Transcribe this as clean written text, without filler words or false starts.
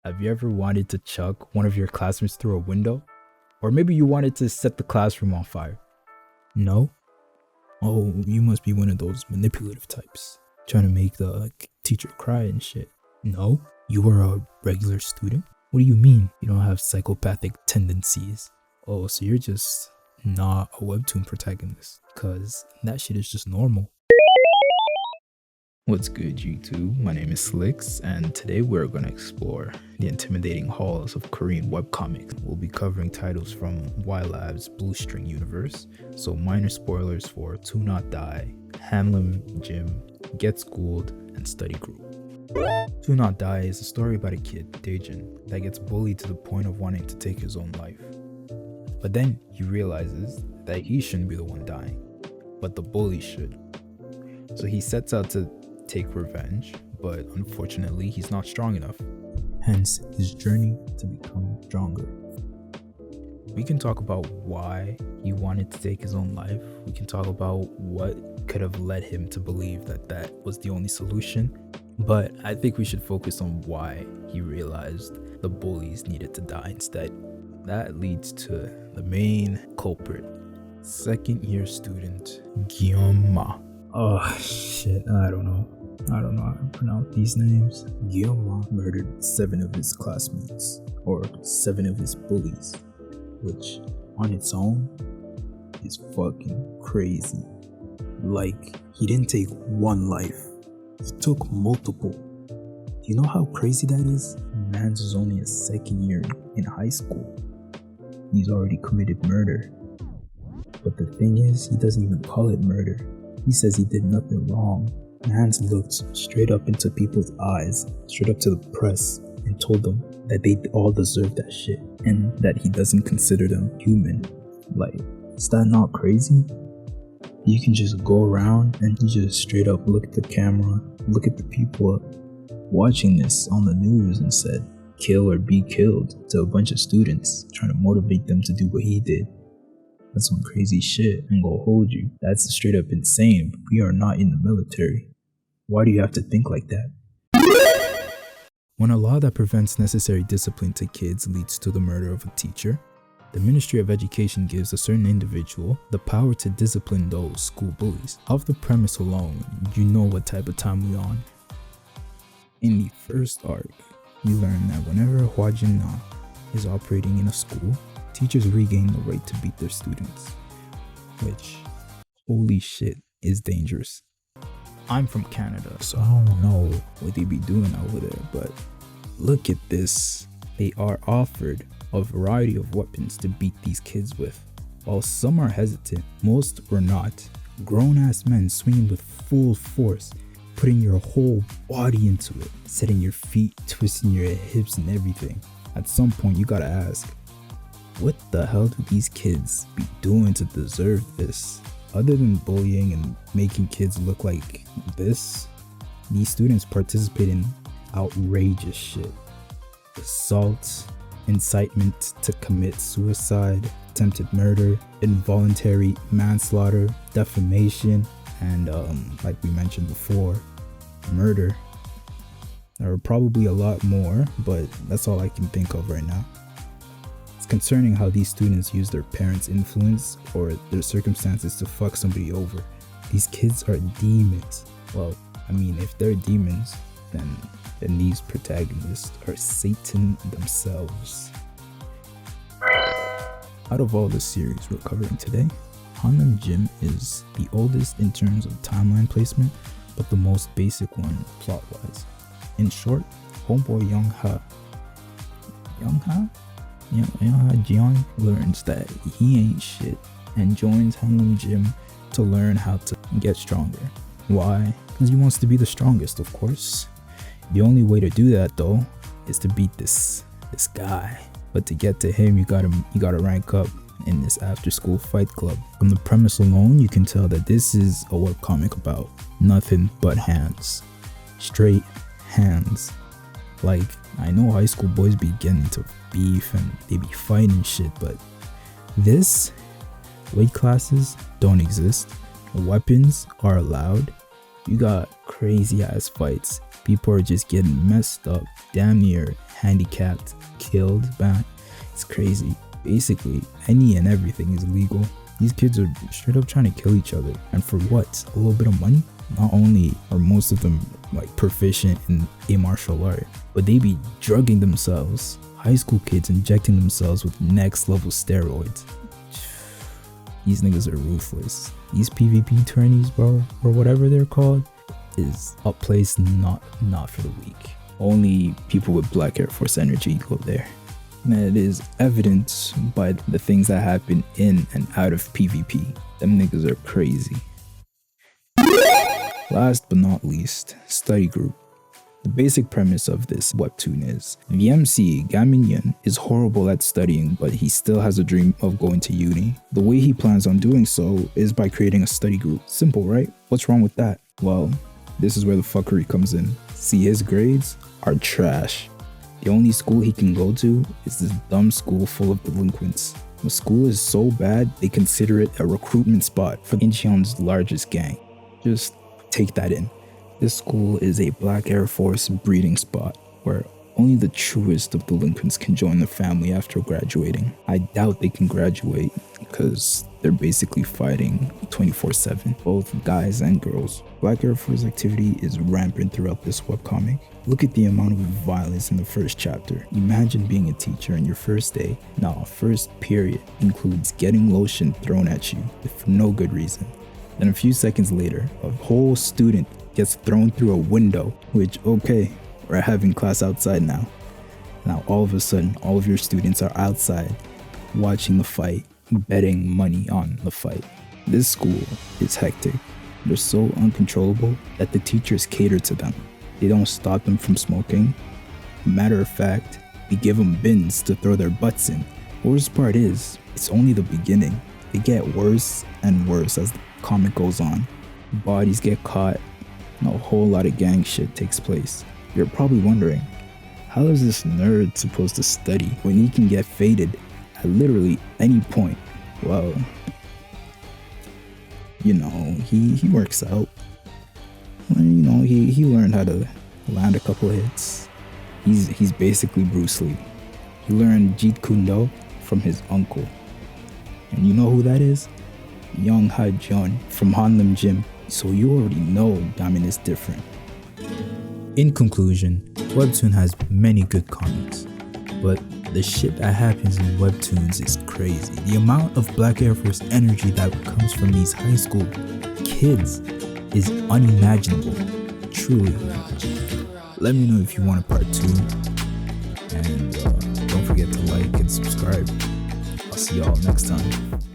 Have you ever wanted to chuck one of your classmates through a window? Or maybe you wanted to set the classroom on fire? No? Oh, you must be one of those manipulative types, trying to make the teacher cry and shit. No? You were a regular student? What do you mean you don't have psychopathic tendencies? Oh, so you're just not a webtoon protagonist, cause that shit is just normal. What's good, YouTube? My name is Slicks, and today we're going to explore the intimidating halls of Korean webcomics. We'll be covering titles from YLab's Blue String universe, so minor spoilers for To Not Die, Hanlim Gym, Get Schooled, and Study Group. To Not Die is a story about a kid, Daejin, that gets bullied to the point of wanting to take his own life. But then he realizes that he shouldn't be the one dying, but the bully should. So he sets out to take revenge, but unfortunately he's not strong enough. Hence his journey to become stronger. We can talk about why he wanted to take his own life. We can talk about what could have led him to believe that that was the only solution. But I think we should focus on why he realized the bullies needed to die instead. That leads to the main culprit, second year student Gyoma. Oh shit, I don't know how to pronounce these names. Gyoma murdered 7 of his classmates, or 7 of his bullies, which on its own is fucking crazy. Like, he didn't take one life, he took multiple. Do you know how crazy that is? Man's is only a second year in high school. He's already committed murder. But the thing is, he doesn't even call it murder. He says he did nothing wrong. Mans looked straight up into people's eyes, straight up to the press, and told them that they all deserve that shit, and that he doesn't consider them human. Like, is that not crazy? You can just go around and just straight up look at the camera, look at the people watching this on the news and said, kill or be killed, to a bunch of students, trying to motivate them to do what he did. That's some crazy shit. I'm gonna hold you. That's straight up insane. We are not in the military. Why do you have to think like that? When a law that prevents necessary discipline to kids leads to the murder of a teacher, the Ministry of Education gives a certain individual the power to discipline those school bullies. Off the premise alone, you know what type of time we're on. In the first arc, we learn that whenever Hwajin-na is operating in a school, teachers regain the right to beat their students, which, holy shit, is dangerous. I'm from Canada, so I don't know what they be doing over there, but look at this. They are offered a variety of weapons to beat these kids with. While some are hesitant, most were not. Grown-ass men swinging with full force, putting your whole body into it, setting your feet, twisting your hips and everything. At some point, you gotta ask, what the hell do these kids be doing to deserve this? Other than bullying and making kids look like this, these students participate in outrageous shit. Assault, incitement to commit suicide, attempted murder, involuntary manslaughter, defamation, and like we mentioned before, murder. There are probably a lot more, but that's all I can think of right now. It's concerning how these students use their parents' influence or their circumstances to fuck somebody over. These kids are demons. Well, I mean, if they're demons, then these protagonists are Satan themselves. Out of all the series we're covering today, Hanlim Gym is the oldest in terms of timeline placement, but the most basic one plot-wise. In short, homeboy Young-ha Jeon learns that he ain't shit and joins Hanlim Gym to learn how to get stronger. Why? Because he wants to be the strongest, of course. The only way to do that though is to beat this guy. But to get to him, you gotta rank up in this after-school fight club. From the premise alone, you can tell that this is a webcomic about nothing but hands. Straight hands. Like, I know high school boys be getting into beef and they be fighting shit, but this, weight classes don't exist. Weapons are allowed. You got crazy ass fights. People are just getting messed up, damn near handicapped, killed, man. It's crazy. Basically, any and everything is illegal. These kids are straight up trying to kill each other. And for what? A little bit of money? Not only are most of them like proficient in a martial art, but they be drugging themselves. High school kids injecting themselves with next level steroids. These niggas are ruthless. These PvP tourneys, bro, or whatever they're called, is a place not for the weak. Only people with black Air Force energy go there. And it is evident by the things that happen in and out of PvP. Them niggas are crazy. Last but not least, study group. The basic premise of this webtoon is the MC, Gaminyan, is horrible at studying, but he still has a dream of going to uni. The way he plans on doing so is by creating a study group. Simple, right? What's wrong with that? Well, this is where the fuckery comes in. See, his grades are trash. The only school he can go to is this dumb school full of delinquents. The school is so bad, they consider it a recruitment spot for Incheon's largest gang. Just take that in. This school is a black Air Force breeding spot where only the truest of delinquents can join the family after graduating. I doubt they can graduate because they're basically fighting 24/7, both guys and girls. Black Air Force activity is rampant throughout this webcomic. Look at the amount of violence in the first chapter. Imagine being a teacher and your first day, first period, includes getting lotion thrown at you for no good reason. Then a few seconds later, a whole student gets thrown through a window, which, okay, we're having class outside now. Now all of a sudden, all of your students are outside watching the fight, betting money on the fight. This school is hectic. They're so uncontrollable that the teachers cater to them. They don't stop them from smoking. Matter of fact, they give them bins to throw their butts in. The worst part is, it's only the beginning. They get worse and worse as the comic goes on. Bodies get caught, and a whole lot of gang shit takes place. You're probably wondering, how is this nerd supposed to study when he can get faded at literally any point? Well, he works out. He learned how to land a couple hits. He's basically Bruce Lee. He learned Jeet Kune Do from his uncle. And you know who that is? Young Ha-jeon from Hanlim Gym. So you already know Gamin is different. In conclusion, Webtoon has many good comics, but the shit that happens in Webtoons is crazy. The amount of Black Air Force energy that comes from these high school kids is unimaginable. Truly. Let me know if you want a part 2. And don't forget to like and subscribe. I'll see y'all next time.